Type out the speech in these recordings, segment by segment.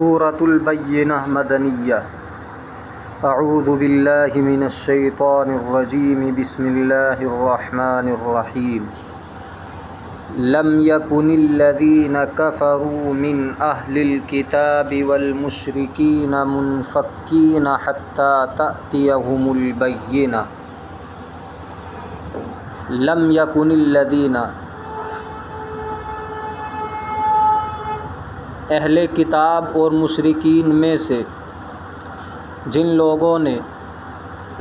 سورة البینہ مدنیہ اعوذ باللہ من الشیطان الرجیم بسم اللہ الرحمن الرحیم لم یکن الذین کفروا من اہل الکتاب والمشرکین منفکین حتی تأتیہم البینہ۔ لم یکن الذین، اہل کتاب اور مشرکین میں سے جن لوگوں نے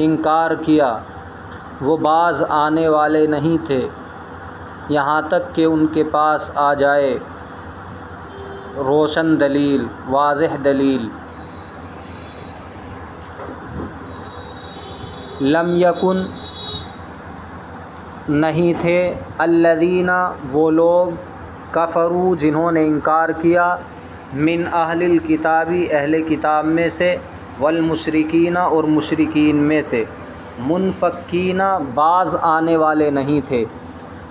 انکار کیا وہ باز آنے والے نہیں تھے یہاں تک کہ ان کے پاس آ جائے روشن دلیل، واضح دلیل۔ لم یکن، نہیں تھے، الذین، وہ لوگ، کفروا، جنہوں نے انکار کیا، من اہل الکتابی، اہل کتاب میں سے، والمشرکین، اور مشرکین میں سے، منفکین، باز آنے والے نہیں تھے،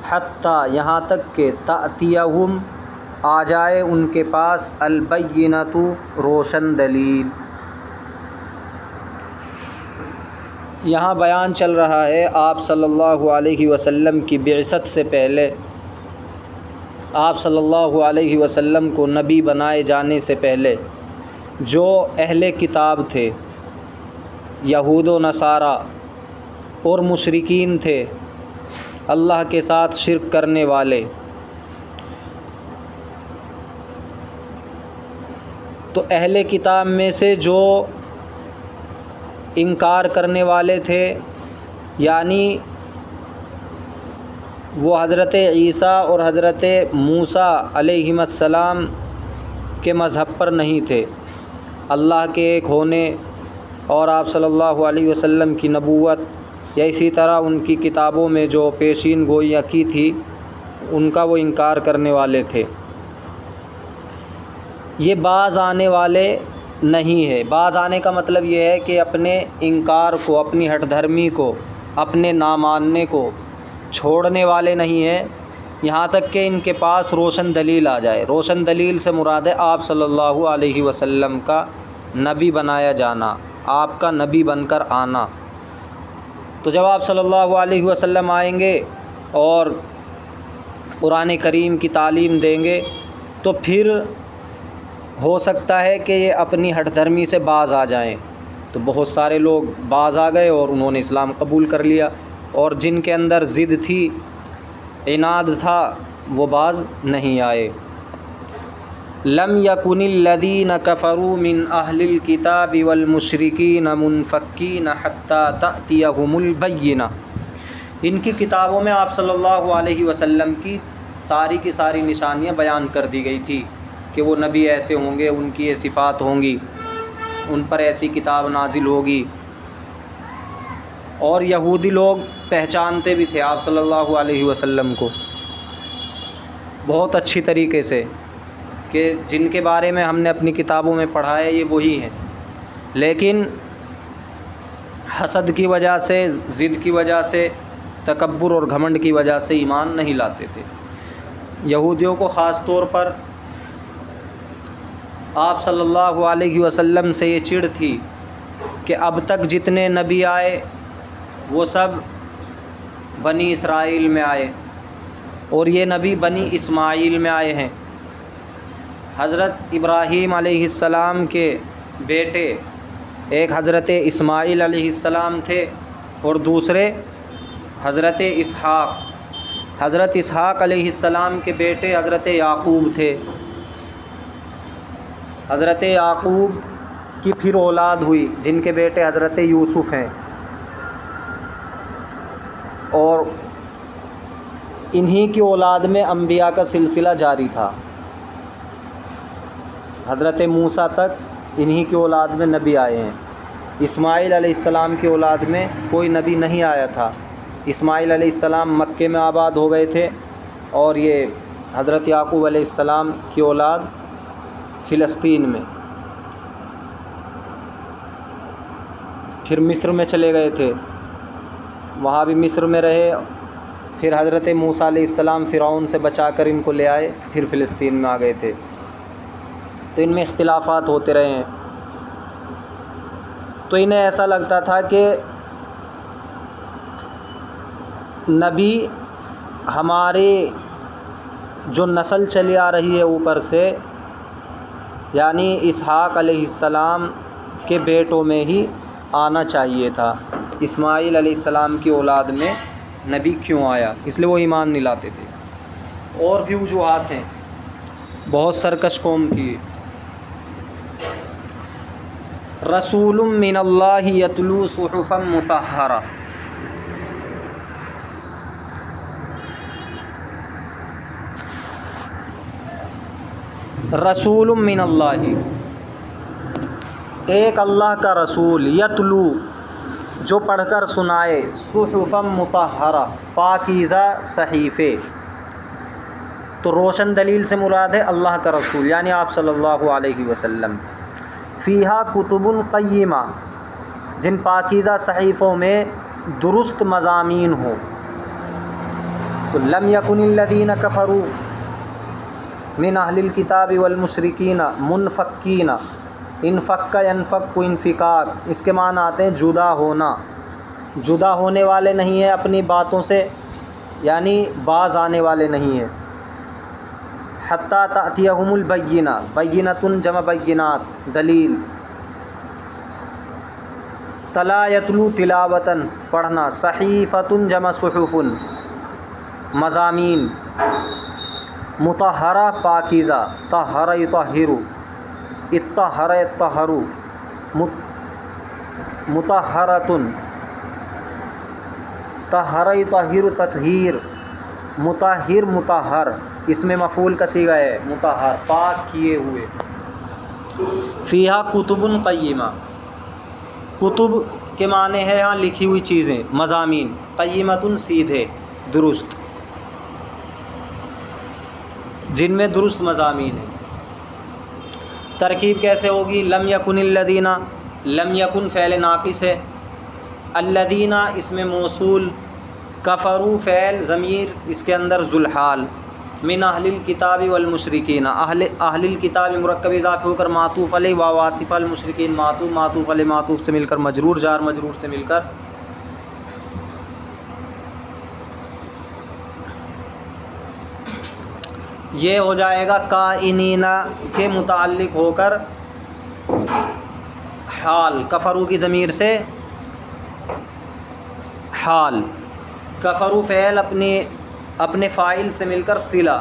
حتیٰ، یہاں تک کہ، تأتیہم، آ جائے ان کے پاس، البینۃ، روشن دلیل۔ یہاں بیان چل رہا ہے آپ صلی اللہ علیہ وسلم کی بعثت سے پہلے، آپ صلی اللہ علیہ وسلم کو نبی بنائے جانے سے پہلے جو اہل کتاب تھے، یہود و نصارہ اور مشرکین تھے، اللہ کے ساتھ شرک کرنے والے، تو اہل کتاب میں سے جو انکار کرنے والے تھے، یعنی وہ حضرت عیسیٰ اور حضرت موسیٰ علیہم السلام کے مذہب پر نہیں تھے، اللہ کے ایک ہونے اور آپ صلی اللہ علیہ وسلم کی نبوت، یا اسی طرح ان کی کتابوں میں جو پیشین گوئیاں کی تھی ان کا وہ انکار کرنے والے تھے۔ یہ باز آنے والے نہیں ہے۔ باز آنے کا مطلب یہ ہے کہ اپنے انکار کو، اپنی ہٹ دھرمی کو، اپنے نہ ماننے کو چھوڑنے والے نہیں ہیں یہاں تک کہ ان کے پاس روشن دلیل آ جائے۔ روشن دلیل سے مراد ہے آپ صلی اللہ علیہ وسلم کا نبی بنایا جانا، آپ کا نبی بن کر آنا۔ تو جب آپ صلی اللہ علیہ وسلم آئیں گے اور قرآن کریم کی تعلیم دیں گے تو پھر ہو سکتا ہے کہ یہ اپنی ہٹ دھرمی سے باز آ جائیں۔ تو بہت سارے لوگ باز آ گئے اور انہوں نے اسلام قبول کر لیا، اور جن کے اندر ضد تھی، عناد تھا، وہ باز نہیں آئے۔ لم یکن الذین کفروا من اہل الکتاب والمشرکین منفکین حتی تأتیہم البینہ۔ ان کی کتابوں میں آپ صلی اللہ علیہ وسلم کی ساری نشانیاں بیان کر دی گئی تھی کہ وہ نبی ایسے ہوں گے، ان کی یہ صفات ہوں گی، ان پر ایسی کتاب نازل ہوگی، اور یہودی لوگ پہچانتے بھی تھے آپ صلی اللہ علیہ وسلم کو بہت اچھی طریقے سے کہ جن کے بارے میں ہم نے اپنی کتابوں میں پڑھا ہے یہ وہی ہیں، لیکن حسد کی وجہ سے، ضد کی وجہ سے، تکبر اور گھمنڈ کی وجہ سے ایمان نہیں لاتے تھے۔ یہودیوں کو خاص طور پر آپ صلی اللہ علیہ وسلم سے یہ چڑ تھی کہ اب تک جتنے نبی آئے وہ سب بنی اسرائیل میں آئے، اور یہ نبی بنی اسماعیل میں آئے ہیں۔ حضرت ابراہیم علیہ السلام کے بیٹے ایک حضرت اسماعیل علیہ السلام تھے اور دوسرے حضرت اسحاق۔ حضرت اسحاق علیہ السلام کے بیٹے حضرت یعقوب تھے۔ حضرت یعقوب کی پھر اولاد ہوئی جن کے بیٹے حضرت یوسف ہیں، اور انہی کی اولاد میں انبیاء کا سلسلہ جاری تھا۔ حضرت موسیٰ تک انہی کی اولاد میں نبی آئے ہیں۔ اسماعیل علیہ السلام کی اولاد میں کوئی نبی نہیں آیا تھا۔ اسماعیل علیہ السلام مکے میں آباد ہو گئے تھے، اور یہ حضرت یعقوب علیہ السلام کی اولاد فلسطین میں، پھر مصر میں چلے گئے تھے، وہاں بھی مصر میں رہے، پھر حضرت موسیٰ علیہ السلام فرعون سے بچا کر ان کو لے آئے، پھر فلسطین میں آ گئے تھے۔ تو ان میں اختلافات ہوتے رہے ہیں، تو انہیں ایسا لگتا تھا کہ نبی ہمارے جو نسل چلی آ رہی ہے اوپر سے، یعنی اسحاق علیہ السلام کے بیٹوں میں ہی آنا چاہیے تھا، اسماعیل علیہ السلام کی اولاد میں نبی کیوں آیا؟ اس لیے وہ ایمان نہیں لاتے تھے۔ اور بھی وجوہات ہیں، بہت سرکش قوم تھی۔ رسول من اللہ یتلو صحفا مطہرہ، رسول من اللہ، ایک اللہ کا رسول، یتلو جو پڑھ کر سنائے، صحفا مطہرہ پاکیزہ صحیفے، تو روشن دلیل سے مراد ہے اللہ کا رسول یعنی آپ صلی اللہ علیہ وسلم۔ فیہا کتب قیمہ، جن پاکیزہ صحیفوں میں درست مضامین ہوں۔ تو لم یکن الذین کفروا من اہل الکتاب والمشرکین منفکین، انفک ینفک انفکاک، اس کے معنی آتے ہیں جدا ہونا، جدا ہونے والے نہیں ہیں اپنی باتوں سے، یعنی باز آنے والے نہیں ہیں۔ حتیٰ تأتیہم البینہ، بینۃ جمع بینات دلیل، تلا یتلو تلاوتاً پڑھنا، صحیفۃ جمع صحف مضامین، مطہرہ پاکیزہ، طہر یطہر، اطہر یطہر، مطہرۃ، طہر یطہر تطہیر، مطہر مطہر، اس میں مفعول کا صیغہ ہے مطہر، پاک کیے ہوئے۔ فیہا کتب قیمہ، کتب کے معنی ہے ہاں لکھی ہوئی چیزیں، مضامین، قیمۃ سیدھے درست، جن میں درست مضامین ہیں۔ ترکیب کیسے ہوگی؟ لم یکن الذین، لم یکن فعل ناقص ہے، الذین اس میں موصول، کفروا فعل ضمیر اس کے اندر ذوالحال، من اہل الکتاب والمشرکین، اہل الکتاب مرکب اضافہ ہو کر معطوف علیہ، واو عاطفہ، المشرکین معطوف، معطوف علیہ معطوف سے مل کر مجرور، جار مجرور سے مل کر یہ ہو جائے گا کائنین کے متعلق ہو کر حال، کفروا کی ضمیر سے حال، کفروا فعل اپنے فاعل سے مل کر صلہ،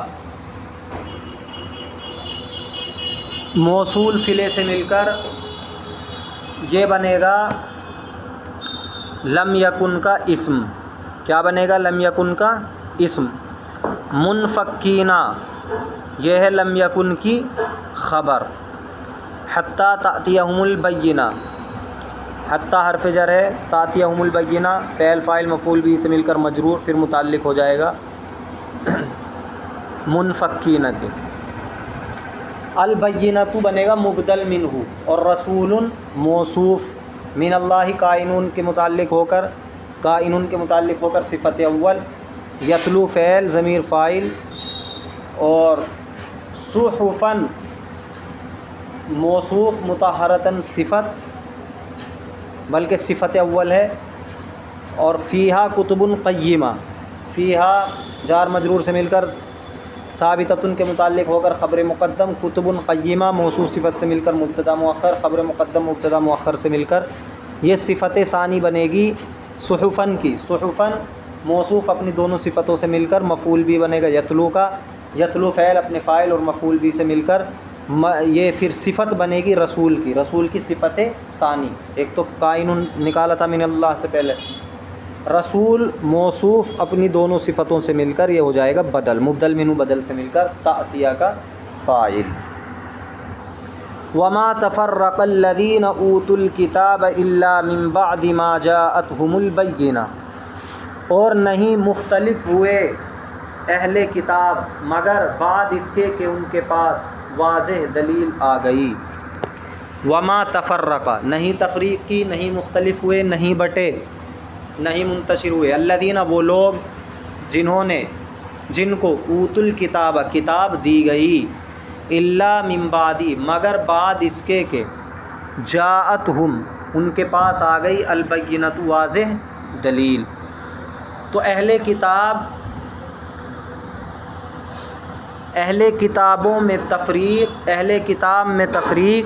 موصول صلے سے مل کر یہ بنے گا لم یکن کا اسم، کیا بنے گا؟ لم یکن کا اسم، منفکینہ یہ ہے لم یکن کی خبر، حتیٰ تأتیہم البینہ، حتیٰ حرف جر ہے، تأتیہم البینہ فعل فاعل مفعول بھی سے مل کر مجرور، پھر متعلق ہو جائے گا منفکینہ کے، البینۃ بنے گا مبدل منہ، اور رسول موصوف، من اللہ کائنون کے متعلق ہو کر، کائنون کے متعلق ہو کر صفت اول، یتلو فعل ضمیر فاعل، اور صحفاً موصوف، مطہرتاً صفت بلکہ صفت اول ہے، اور فیہا کتب قیمہ، فیہا جار مجرور سے مل کر ثابتۃ کے متعلق ہو کر خبر مقدم، کتب قیمہ موصوف صفت سے مل کر مبتدا مؤخر، خبر مقدم مبتدا مؤخر سے مل کر یہ صفت ثانی بنے گی صحفاً کی، صحفاً موصوف اپنی دونوں صفتوں سے مل کر مفعول بھی بنے گا یتلو کا، یتلو فعل اپنے فاعل اور مفعول بھی سے مل کر یہ پھر صفت بنے گی رسول کی، رسول کی صفت ثانی، ایک تو کائن نکالا تھا من اللہ سے پہلے، رسول موصوف اپنی دونوں صفتوں سے مل کر یہ ہو جائے گا بدل، مبدل منہ بدل سے مل کر تأتیہ کا فاعل۔ وما تفرق الذین اوتوا الکتاب الا من بعد ما جاءتهم البینہ، اور نہیں مختلف ہوئے اہل کتاب مگر بعد اس کے کہ ان کے پاس واضح دلیل آ گئی۔ وما تفرق، نہیں تفریق کی، نہیں مختلف ہوئے، نہیں بٹے، نہیں منتشر ہوئے، الذین وہ لوگ جن کو اوت الکتاب کتاب دی گئی، الا من بعدی مگر بعد اس کے کہ جاءتہم ان کے پاس آ گئی البینۃ واضح دلیل۔ تو اہل کتابوں میں تفریق، اہل کتاب میں تفریق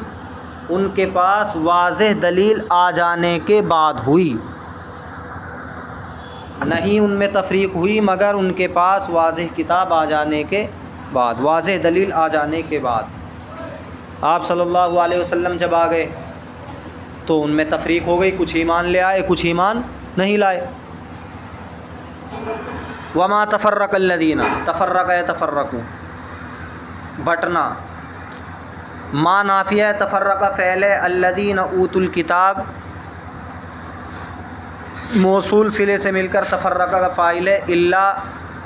ان کے پاس واضح دلیل آ جانے کے بعد ہوئی، نہیں ان میں تفریق ہوئی مگر ان کے پاس واضح کتاب آ جانے کے بعد، واضح دلیل آ جانے کے بعد۔ آپ صلی اللہ علیہ وسلم جب آ گئے تو ان میں تفریق ہو گئی، کچھ ایمان لے آئے کچھ ایمان نہیں لائے۔ وما تفرق الذین، تفرق یتفرقون بٹنا، ما نافیہ تفرق فعل ہے، الذین اوتوا الکتاب موصول صلے سے مل کر تفرق کا فاعل ہے، الا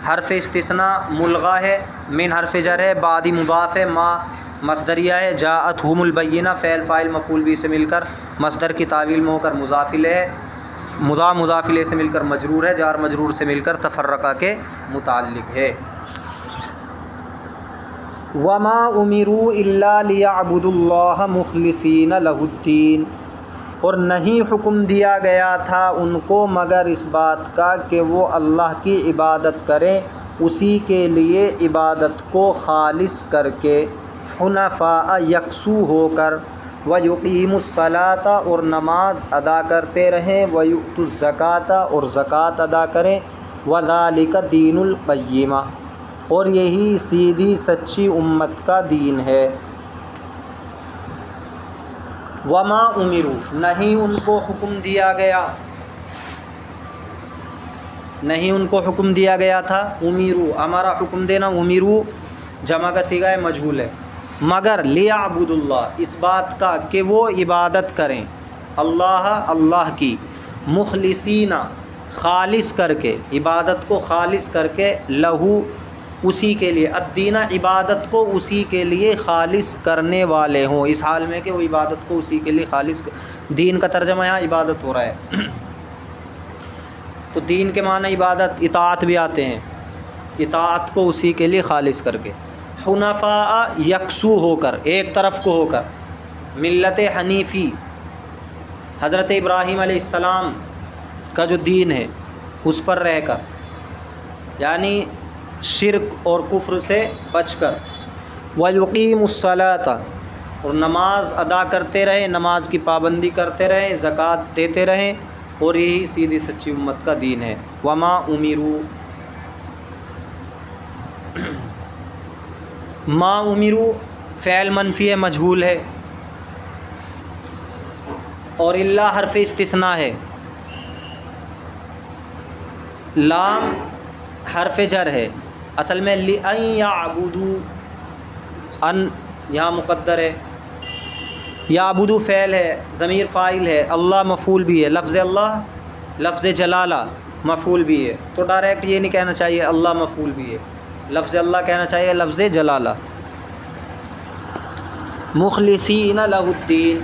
حرف استثناء ملغا ہے، من حرف جر ہے، بعدی مضاف ہے، ما مصدریہ ہے، جاءتہم البینہ فعل فاعل مفعول بھی سے مل کر مصدر کی تعویل میں ہو کر مضاف الیہ ہے، مضاف الیہ سے مل کر مجرور ہے، جار مجرور سے مل کر تفرقہ کے متعلق ہے۔ وما امروا الا لیعبدوا اللہ مخلصین لہ الدین، اور نہیں حکم دیا گیا تھا ان کو مگر اس بات کا کہ وہ اللہ کی عبادت کریں، اسی کے لیے عبادت کو خالص کر کے، حنفاء یکسو ہو کر، وَيُقِيمُوا الصَّلَاةَ اور نماز ادا کرتے رہیں، وَيُؤْتُوا الزَّكَاةَ اور زکوٰۃ ادا کریں، وَذَلِكَ دِينُ الْقَيِّمَةِ اور یہی سیدھی سچی امت کا دین ہے۔ وما امروا نہیں ان کو حکم دیا گیا، نہیں ان کو حکم دیا گیا تھا، امروا ہمارا حکم دینا، امروا جمع کا صیغہ مجہول ہے، مگر لیعبدوا اللہ اس بات کا کہ وہ عبادت کریں اللہ کی، مخلصین خالص کر کے، عبادت کو خالص کر کے، لہو اسی کے لیے، الدین عبادت کو اسی کے لیے خالص کرنے والے ہوں، اس حال میں کہ وہ عبادت کو اسی کے لیے خالص، دین کا ترجمہ یہاں عبادت ہو رہا ہے، تو دین کے معنی عبادت اطاعت بھی آتے ہیں، اطاعت کو اسی کے لیے خالص کر کے، حنفاء یکسو ہو کر، ایک طرف کو ہو کر، ملت حنیفی حضرت ابراہیم علیہ السلام کا جو دین ہے اس پر رہ کر، یعنی شرک اور کفر سے بچ کر، وَيُقِيمُوا الصَّلَاةَ اور نماز ادا کرتے رہیں، نماز کی پابندی کرتے رہیں، زکوٰۃ دیتے رہیں، اور یہی سیدھی سچی امت کا دین ہے۔ وما امروا ما امروا فعل منفی ہے، مجہول ہے، اور الا حرف استثناء ہے، لام حرف جر ہے، اصل میں لِأَن يَعْبُدُوا ان یہاں مقدر ہے، یعبدو فعل ہے، ضمیر فاعل ہے، اللہ مفعول بھی ہے، لفظ اللہ لفظ جلالہ مفعول بھی ہے، تو ڈائریکٹ یہ نہیں کہنا چاہیے اللہ مفعول بھی ہے، لفظ اللہ کہنا چاہیے لفظ جلالہ۔ مخلصین لہ الدین،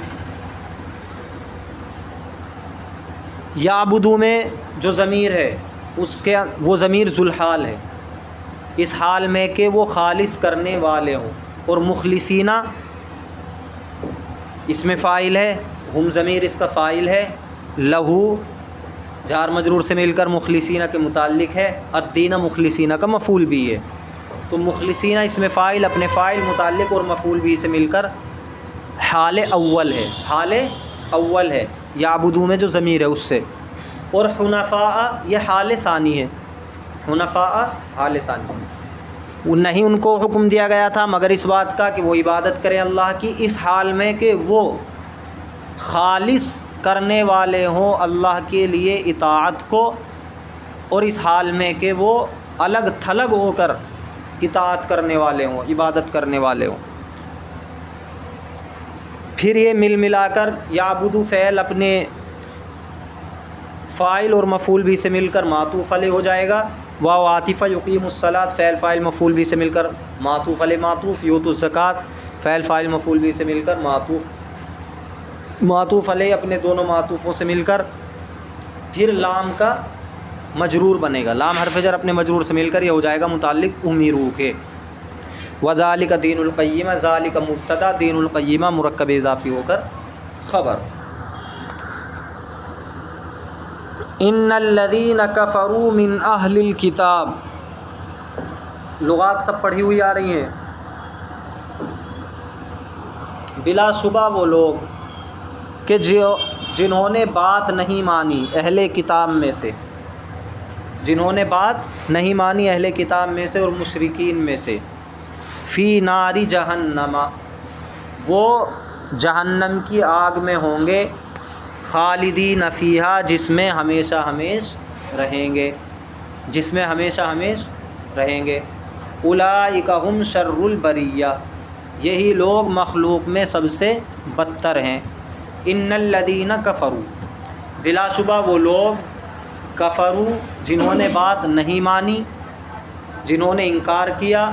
یعبدو میں جو ضمیر ہے اس کے وہ ضمیر ذوالحال ہے، اس حال میں کہ وہ خالص کرنے والے ہوں، اور مخلصینہ اس میں فاعل ہے، ہم ضمیر اس کا فاعل ہے، لہو جار مجرور سے مل کر مخلصینہ کے متعلق ہے، الدین مخلصینہ کا مفعول بھی ہے، تو مخلصینہ اس میں فاعل، اپنے فاعل متعلق اور مفعول بھی سے مل کر حال اول ہے، حال اول ہے یعبدو میں جو ضمیر ہے اس سے، اور حنفاء یہ حال ثانی ہے، حنفاء حال ثانی، نہیں ان کو حکم دیا گیا تھا مگر اس بات کا کہ وہ عبادت کریں اللہ کی، اس حال میں کہ وہ خالص کرنے والے ہوں اللہ کے لیے اطاعت کو، اور اس حال میں کہ وہ الگ تھلگ ہو کر اطاعت کرنے والے ہوں، عبادت کرنے والے ہوں۔ پھر یہ مل ملا کر یعبدو فعل اپنے فاعل اور مفعول بھی سے مل کر معطوف علیہ ہو جائے گا، واو عاطفہ، یقیم الصلاۃ فعل فاعل مفعول بھی سے مل کر معطوف علیہ معطوف، یؤتوا الزکوٰۃ فعل فاعل مفعول بھی سے مل کر معطوف علیہ اپنے دونوں معطوفوں سے مل کر پھر لام کا مجرور بنے گا، لام حرف جر اپنے مجرور سے مل کر یہ ہو جائے گا متعلق امروا کے۔ وذالک دین القیمہ، ذالک مبتدا، دین القیمہ مرکب اضافی ہو کر خبر۔ ان الذین کفروا من اہل الکتاب، لغات سب پڑھی ہوئی آ رہی ہیں۔ بلا شبہ وہ لوگ کہ جنہوں نے بات نہیں مانی اہل کتاب میں سے، جنہوں نے بات نہیں مانی اہل کتاب میں سے اور مشرکین میں سے، فی نار جہنم، وہ جہنم کی آگ میں ہوں گے، خالدین فیہا، جس میں ہمیشہ ہمیش رہیں گے، جس میں ہمیشہ ہمیش رہیں گے۔ اولئک ھم شر البریہ، یہی لوگ مخلوق میں سب سے بدتر ہیں۔ ان الذین کفروا، بلا شبہ وہ لوگ، کفروا، جنہوں نے بات نہیں مانی، جنہوں نے انکار کیا،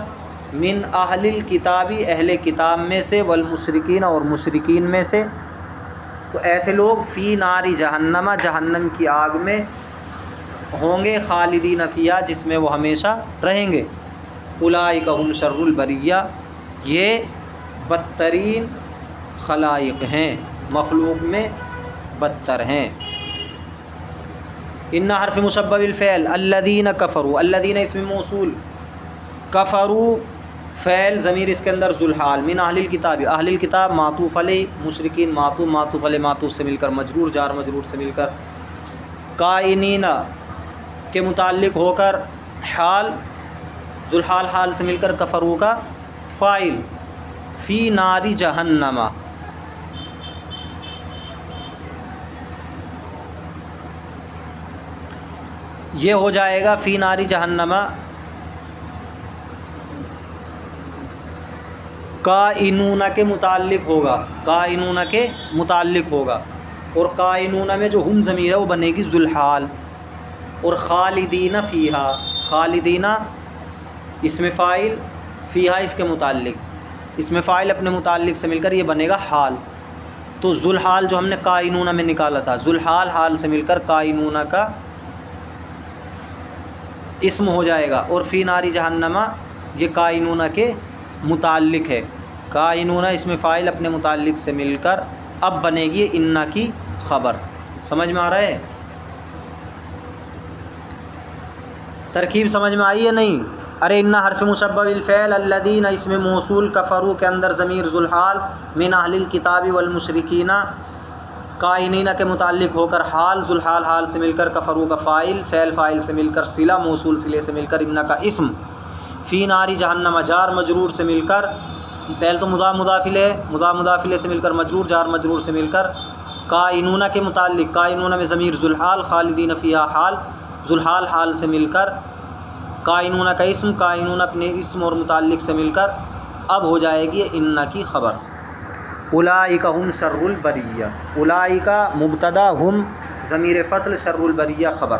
من اہل الکتابی، اہل کتاب میں سے، والمشرکین، اور مشرکین میں سے، تو ایسے لوگ فی ناری جہنم، جہنم کی آگ میں ہوں گے، خالدین فیہا، جس میں وہ ہمیشہ رہیں گے۔ اولئک ھم شر البریہ، یہ بدترین خلائق ہیں، مخلوق میں بدتر ہیں۔ ان حرف مشبہ بالفعل، الذین کفروا، الذین اسم موصول، کفروا فعل، ضمیر اس کے اندر ذوالحال، من اہل الکتاب، اہل الکتاب معطوف علیہ، مشرکین معطوف، معطوف علیہ معطوف سے مل کر مجرور، جار مجرور سے مل کر، کائنین کے متعلق ہو کر حال، ذوالحال حال سے مل کر کفروا کا فاعل، فی ناری جہنم، یہ ہو جائے گا فی ناری جہنم، کائنون کے متعلق ہوگا، کائنون کے متعلق ہوگا، اور کائنون میں جو ہم ضمیر ہے وہ بنے گی ذوالحال، اور خالدین فیہا، خالدین اسم فاعل، فیہا اس کے متعلق، اسم فاعل اپنے متعلق سے مل کر یہ بنے گا حال، تو ذوالحال جو ہم نے کائنون میں نکالا تھا، ذوالحال حال سے مل کر کائنون کا اسم ہو جائے گا، اور فی ناری جہنم یہ کائنون کے متعلق ہے، کائنون اسم فاعل اپنے متعلق سے مل کر اب بنے گی ان کی خبر۔ سمجھ میں آ رہا ہے؟ ترکیب سمجھ میں آئی ہے نہیں؟ ارے ان حرف مشبہ بالفعل، الذین اسم موصول، کفروا کے اندر ضمیر ذوالحال، من اہل الکتاب والمشرکین، کائنین کے متعلق ہو کر حال، ذوالحال حال سے مل کر کفروا کا فاعل، فعل فاعل سے مل کر صلہ، موصول صلے سے مل کر ان کا اسم، فی ناری جہنم جار مجرور سے مل کر، پہل تو مضاف مضاف الیہ، مضاف مضاف الیہ سے مل کر مجرور، جار مجرور سے مل کر کائنون کے متعلق، کائنون میں ضمیر ذوالحال، خالدین فیہا حال، ذوالحال حال سے مل کر کائنون کا اسم، کائنون اپنے اسم اور متعلق سے مل کر اب ہو جائے گی ان کی خبر۔ اولئک ھم شر البریہ، اولئک مبتدا، ہم ضمیر فصل، شر البریہ خبر۔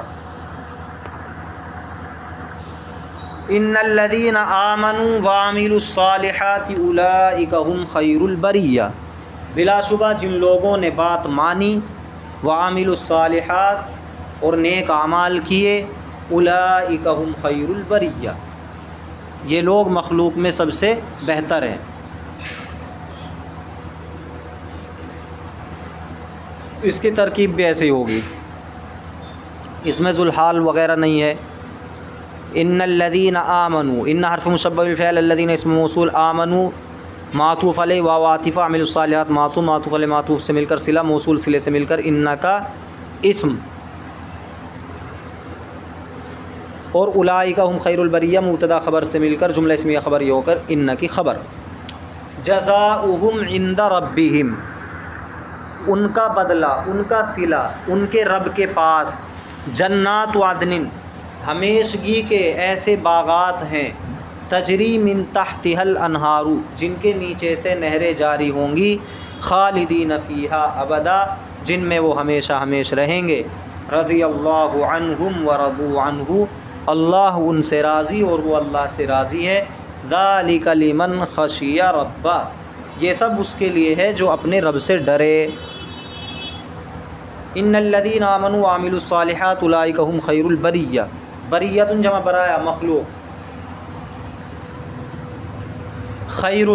ان الذین آمنوا وعملوا الصالحات اولئک ھم خیر البریہ، بلا شبہ جن لوگوں نے بات مانی، وعملوا الصالحات، اور نیک اعمال کیے، اولئک ھم خیر البریہ، یہ لوگ مخلوق میں سب سے بہتر ہیں۔ اس کی ترکیب بھی ایسے ہی ہوگی، اس میں ذوالحال وغیرہ نہیں ہے۔ ان الذین آمنوا، ان حرف مشبہ بالفعل، الذین اسم موصول، آمنوا معطوف علیہ، واو عاطفہ، عملوا الصالحات معطوف، معطوف علیہ معطوف سے مل کر صلہ، موصول صلے سے مل کر ان کا اسم، اور اولئک ھم خیر البریہ مبتدا خبر سے مل کر جملہ اسمیہ خبر یہ ہو کر ان کی خبر۔ جزاؤہم عند ربہم، ان کا بدلہ، ان کا صلہ ان کے رب کے پاس، جنات عدن، ہمیشگی کے ایسے باغات ہیں، تجری من تحتها الانہار، جن کے نیچے سے نہریں جاری ہوں گی، خالدین فیہا ابدا، جن میں وہ ہمیشہ ہمیش رہیں گے، رضی اللہ عنہم ورضوا عنہ، اللہ ان سے راضی اور وہ اللہ سے راضی ہے، ذالک لمن خشی ربہ، یہ سب اس کے لیے ہے جو اپنے رب سے ڈرے۔ ان الذین آمنوا وعملوا الصالحات اولئک ھم خیر البریہ، بریۃ جمع برایا، مخلوق، خیر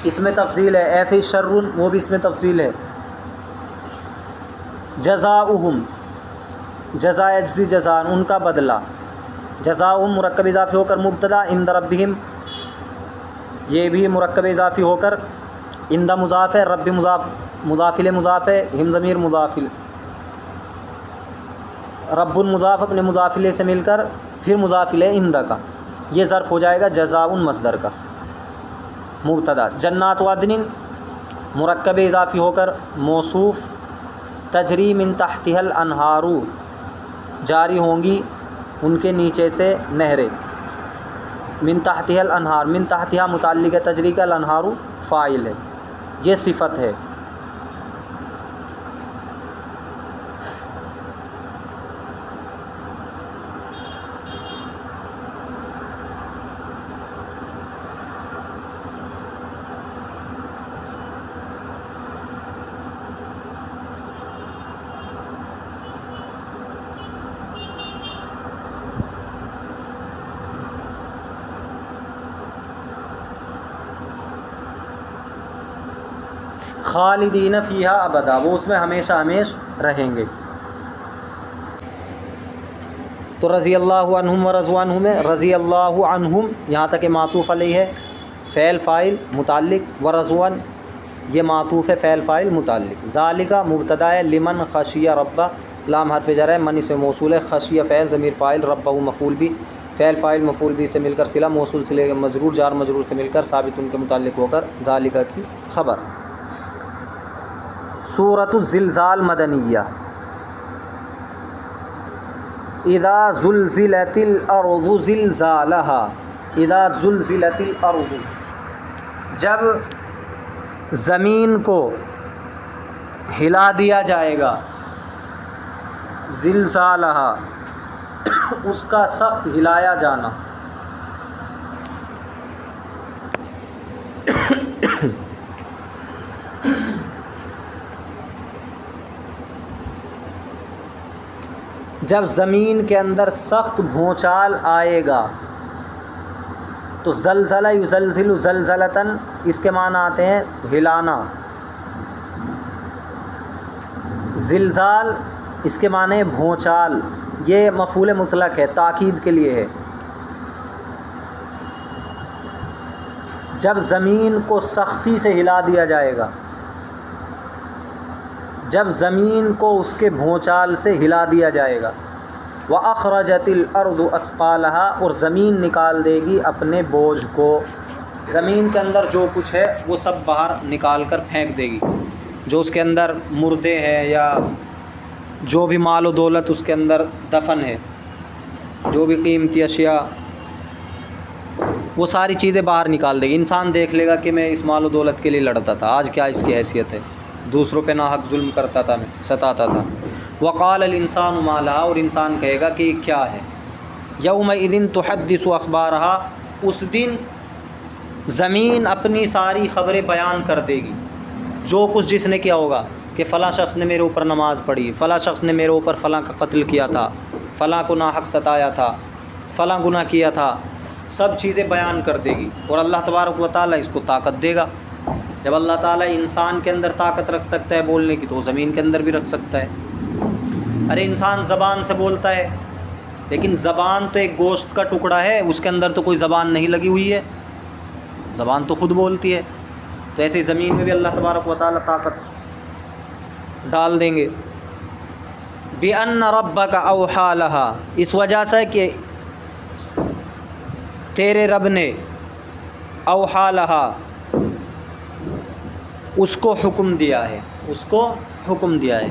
اس میں تفصیل ہے، ایسے ہی شر وہ بھی اس میں تفصیل ہے. جزاؤہم جزا یجزی جزان ان کا بدلہ. جزاؤہم مرکب اضافی ہو کر مبتدا، عند ربہم یہ بھی مرکب اضافی ہو کر عند مضاف ہے، رب مضاف مضاف ہے، ہم ضمیر مضاف، رب مضاف اپنے مضاف سے مل کر پھر مضاف عند کا، یہ ظرف ہو جائے گا جزاء مصدر کا مبتدا. جنات عدن مرکب اضافی ہو کر موصوف، تجری من تحتها الانہار جاری ہوں گی ان کے نیچے سے نہریں. من تحتها الانہار، من تحتها متعلق ہے تجری کا، الانہار فاعل ہے، یہ صفت ہے. خالدین فیہا ابدا، وہ اس میں ہمیشہ ہمیش رہیں گے. تو رضی اللہ عنہم و رضوا عنہ میں رضی اللہ عنہم یہاں تک کہ معطوف علیہ ہے، فعل فاعل متعلق، و رضوا یہ معطوف ہے فعل فاعل متعلق. ذالک مبتدا ہے، لمن خشیہ ربہ لام حرف جر ہے، من سے موصول ہے، خشیہ فعل ضمیر فاعل، ربہ مفعول بھی، فعل فاعل مفعول بھی سے مل کر صلہ، موصول سے مجرور جار مجرور سے مل کر ثابت ان کے متعلق ہو کر ذالک کی خبر. سورۃ الزلزال مدنیہ. اذا زلزلت الارض زلزالہا، اذا زلزلت الارض جب زمین کو ہلا دیا جائے گا، زلزالہا اس کا سخت ہلایا جانا. جب زمین کے اندر سخت بھونچال آئے گا تو زلزلہ یزلزل زلزلتاً اس کے معنی آتے ہیں ہلانا. زلزال اس کے معنی بھونچال، یہ مفعول مطلق ہے، تاکید کے لیے ہے. جب زمین کو سختی سے ہلا دیا جائے گا، جب زمین کو اس کے بھونچال سے ہلا دیا جائے گا. وَأَخْرَجَتِ الْأَرْضُ أَثْقَالَهَا اور زمین نکال دے گی اپنے بوجھ کو. زمین کے اندر جو کچھ ہے وہ سب باہر نکال کر پھینک دے گی، جو اس کے اندر مردے ہیں یا جو بھی مال و دولت اس کے اندر دفن ہے، جو بھی قیمتی اشیاء، وہ ساری چیزیں باہر نکال دے گی. انسان دیکھ لے گا کہ میں اس مال و دولت کے لیے لڑتا تھا، آج کیا اس کی حیثیت ہے، دوسروں پہ ناحق ظلم کرتا تھا، میں ستاتا تھا. وقال الانسان ما لها اور انسان کہے گا کہ یہ کیا ہے. یومئذ تحدث اخبارها اس دن زمین اپنی ساری خبریں بیان کر دے گی، جو کچھ جس نے کیا ہوگا، کہ فلاں شخص نے میرے اوپر نماز پڑھی، فلاں شخص نے میرے اوپر فلاں کا قتل کیا تھا، فلاں کو ناحق ستایا تھا، فلاں گناہ کیا تھا، سب چیزیں بیان کر دے گی. اور اللہ تبارک و تعالیٰ اس کو طاقت دے گا. جب اللہ تعالیٰ انسان کے اندر طاقت رکھ سکتا ہے بولنے کی، تو وہ زمین کے اندر بھی رکھ سکتا ہے. ارے انسان زبان سے بولتا ہے، لیکن زبان تو ایک گوشت کا ٹکڑا ہے، اس کے اندر تو کوئی زبان نہیں لگی ہوئی ہے، زبان تو خود بولتی ہے. تو ایسے زمین میں بھی اللہ تبارک و تعالیٰ طاقت ڈال دیں گے. بِأَنَّ رَبَّكَ أَوْحَىٰ لَهَا اس وجہ سے کہ تیرے رب نے اوحا لہا اس کو حکم دیا ہے، اس کو حکم دیا ہے،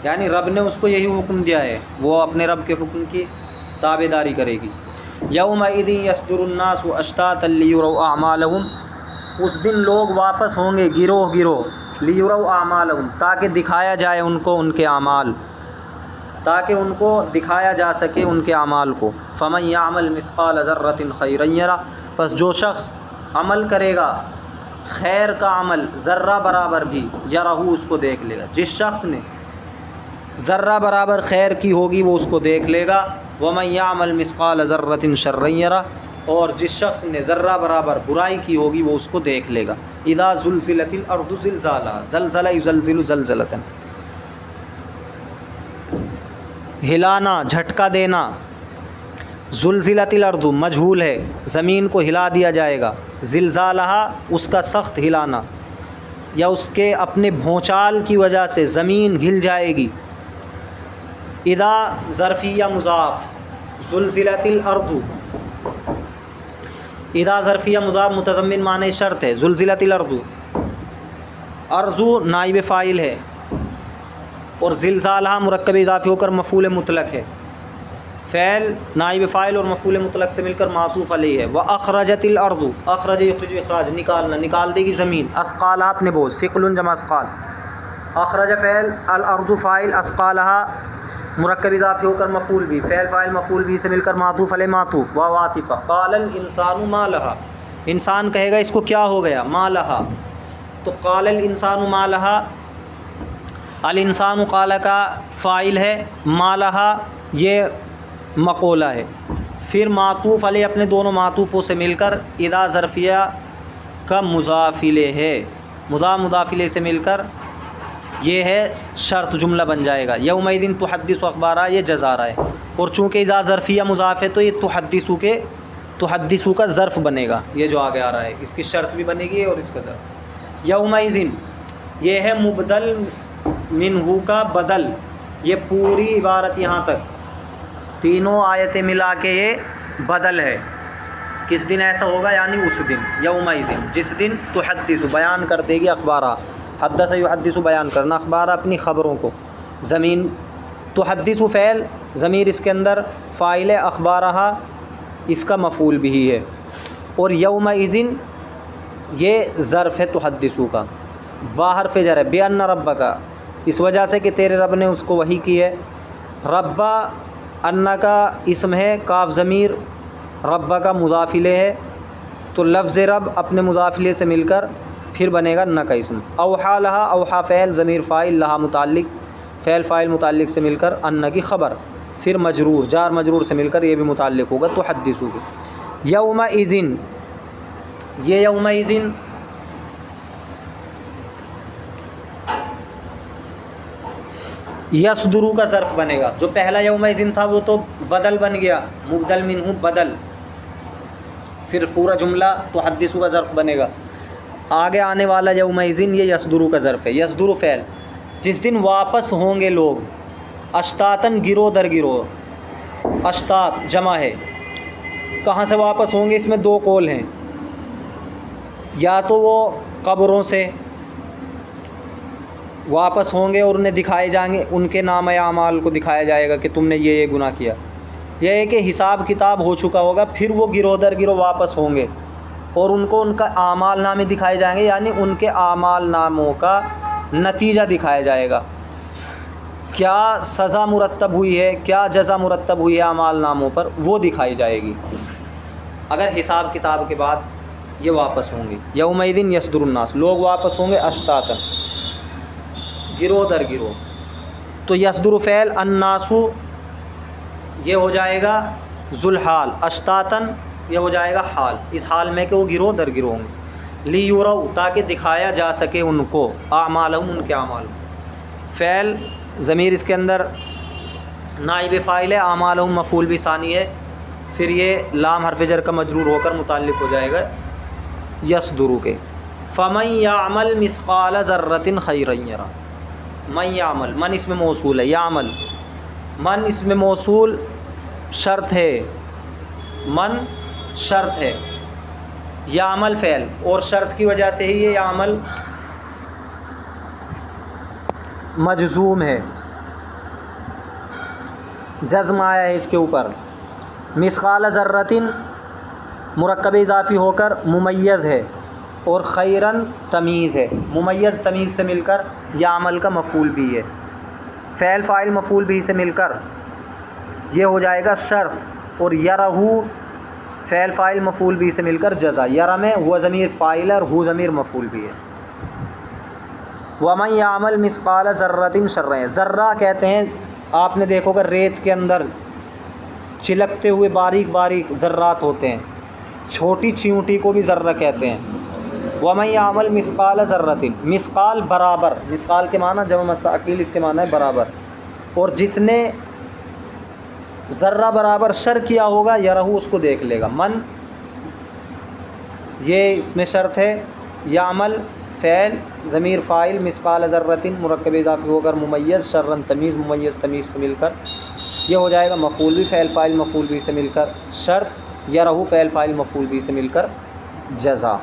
یعنی رب نے اس کو یہی حکم دیا ہے، وہ اپنے رب کے حکم کی تابع داری کرے گی. یومئذ یصدر الناس اشتاتا لیروا اعمالہم اس دن لوگ واپس ہوں گے گروہ گروہ، لیروا اعمالہم تاکہ دکھایا جائے ان کو ان کے اعمال، تاکہ ان کو دکھایا جا سکے ان کے اعمال کو. فمن یعمل مثقال ذرۃ خیرا یرہ پس جو شخص عمل کرے گا خیر کا عمل ذرہ برابر بھی، یرہ اس کو دیکھ لے گا. جس شخص نے ذرہ برابر خیر کی ہوگی وہ اس کو دیکھ لے گا. ومن یعمل مثقال ذرۃ شرا یرہ اور جس شخص نے ذرہ برابر برائی کی ہوگی وہ اس کو دیکھ لے گا۔ اذا زلزلت الارض زلزالها زلزلہ یزلزل زلزلۃ، ہلانا جھٹکا دینا، زلزلت الارض مجہول ہے، زمین کو ہلا دیا جائے گا، زلزالہا اس کا سخت ہلانا یا اس کے اپنے بھونچال کی وجہ سے زمین ہل جائے گی۔ اذا ظرفیہ مضاف، زلزلت الارض، اذا ظرفیہ مضاف متضمن معنی شرط ہے، زلزلت الارض، ارض نائب فاعل ہے، اور زلزالہ مرکب اضافی ہو کر مفعول مطلق ہے، فعل نائب فاعل اور مفعول مطلق سے مل کر معطوف علیہ ہے۔ واخرجت الارض، اخرج یخرج اخراج نکالنا، نکال دے گی زمین، اثقالہا اپنے بوجھ، ثقل جمع اثقال، اخرج فعل، الارض فاعل، اثقالہا مرکب اضافی ہو کر مفعول بھی، فعل فاعل مفعول بھی سے مل کر معطوف علیہ معطوف، واو عاطفہ۔ قال الانسان ما لہا، انسان کہے گا اس کو کیا ہو گیا، ما لہا، تو قال الانسان ما لہا، الانسان قال کا فاعل ہے، ما لہا یہ مقولہ ہے، پھر معطوف علیہ اپنے دونوں معطوفوں سے مل کر اذا ظرفیہ کا مضاف الیہ ہے، مضاف الیہ سے مل کر یہ ہے شرط جملہ بن جائے گا۔ یومئذ تحدث اخبارہ یہ جزارہ ہے، اور چونکہ اذا ظرفیہ مضاف ہے تو یہ تحدث کا ظرف بنے گا، یہ جو آگے آ رہا ہے اس کی شرط بھی بنے گی اور اس کا ظرف۔ یومئذ یہ ہے مبدل منہ کا بدل، یہ پوری عبارت یہاں تک تینوں آیتیں ملا کے یہ بدل ہے۔ کس دن ایسا ہوگا، یعنی اس دن، یومئذ جس دن تحدث بیان کر دے گی اخبارہ، حدث یحدث بیان کرنا، اخبار اپنی خبروں کو، زمین تحدث فعل، ضمیر اس کے اندر فاعل ہے، اخبارہ اس کا مفعول بھی ہے، اور یومئذ یہ ظرف ہے تحدث کا، باہر فے جر ہے، بِأَنَّ رَبَّكَ اس وجہ سے کہ تیرے رب نے اس کو وحی کی ہے، ربا انّ کا اسم ہے، کاف ضمیر، ربا کا مضاف الیہ ہے، تو لفظ رب اپنے مضاف الیہ سے مل کر پھر بنے گا نہ کا اسم۔ اوحا لہا، اوحا فعل ضمیر فاعل، لہا متعلق، فعل فاعل متعلق سے مل کر انّ کی خبر، پھر مجرور جار مجرور سے مل کر یہ بھی متعلق ہوگا تحدث کی۔ یومئذ یہ یومئذ یصدر کا ظرف بنے گا، جو پہلا یومئذ تھا وہ تو بدل بن گیا، مبدل منہ بدل، پھر پورا جملہ تحدث کا ظرف بنے گا۔ آگے آنے والا یومئذ یہ یصدر کا ظرف ہے، یصدر فعل، جس دن واپس ہوں گے لوگ، اشتاتن گروہ در گروہ، اشتات جمع ہے، کہاں سے واپس ہوں گے اس میں دو قول ہیں، یا تو وہ قبروں سے واپس ہوں گے اور انہیں دکھائے جائیں گے، ان کے نام اعمال کو دکھایا جائے گا کہ تم نے یہ گناہ کیا، یہ ہے کہ حساب کتاب ہو چکا ہوگا، پھر وہ گروہ در گروہ واپس ہوں گے اور ان کو ان کا اعمال نامے دکھائے جائیں گے، یعنی ان کے اعمال ناموں کا نتیجہ دکھایا جائے گا، کیا سزا مرتب ہوئی ہے، کیا جزا مرتب ہوئی ہے اعمال ناموں پر، وہ دکھائی جائے گی اگر حساب کتاب کے بعد یہ واپس ہوں گے۔ یومئذ یصدر الناس، لوگ واپس ہوں گے اشتاتن گروہ در گروہ، تو یصدر فعل، الناس یہ ہو جائے گا ذوالحال، اشتاتن یہ ہو جائے گا حال، اس حال میں کہ وہ گروہ در گروہ ہوں گے، لیوروا تاکہ دکھایا جا سکے ان کو، اعمالہم ان کے اعمال، فعل ضمیر اس کے اندر نائب فاعل ہے، اعمالہم مفعول بھی ثانی ہے، پھر یہ لام حرف جر کا مجرور ہو کر متعلق ہو جائے گا یصدر کے۔ فمن یعمل مثقال ذرۃ خیرا یرہ، من یعمل، من اس میں موصول ہے، یعمل من اس میں موصول شرط ہے، من شرط ہے، یعمل فعل، اور شرط کی وجہ سے ہی یہ یعمل مجزوم ہے، جزم آیا ہے اس کے اوپر، مثقال ذرۃ مرکب اضافی ہو کر ممیز ہے، اور خیرن تمیز ہے، ممیز تمیز سے مل کر یعمل کا مفعول بھی ہے، فعل فاعل مفعول بھی سے مل کر یہ ہو جائے گا شرط، اور یرہ فعل فاعل مفعول بھی سے مل کر جزا، یرہ میں ہوا ضمیر فاعل اور ہو ضمیر مفعول بھی ہے۔ ومن یعمل مثقال ذرۃ شرا، ذرہ کہتے ہیں، آپ نے دیکھو کہ ریت کے اندر چلکتے ہوئے باریک باریک ذرات ہوتے ہیں، چھوٹی چیونٹی کو بھی ذرہ کہتے ہیں۔ وَمَن يَعْمَلْ مِثْقَالَ ذَرَّةٍ، مثقال برابر، مثقال کے معنی جمع مثاقیل، اس کے معنی ہے برابر، اور جس نے ذرہ برابر شر کیا ہوگا یرہ اس کو دیکھ لے گا۔ من یہ اس میں شرط ہے، یعمل فعل ضمیر فاعل، مثقال ذرۃ مرکب اضافی ہو کر ممیز، شرًا تمیز، ممیز تمیز سے مل کر یہ ہو جائے گا مفعول بھی فعل فاعل مفعول بھی سے مل کر شرط، یرہ فعل فاعل مفعول بھی سے مل کر جزا۔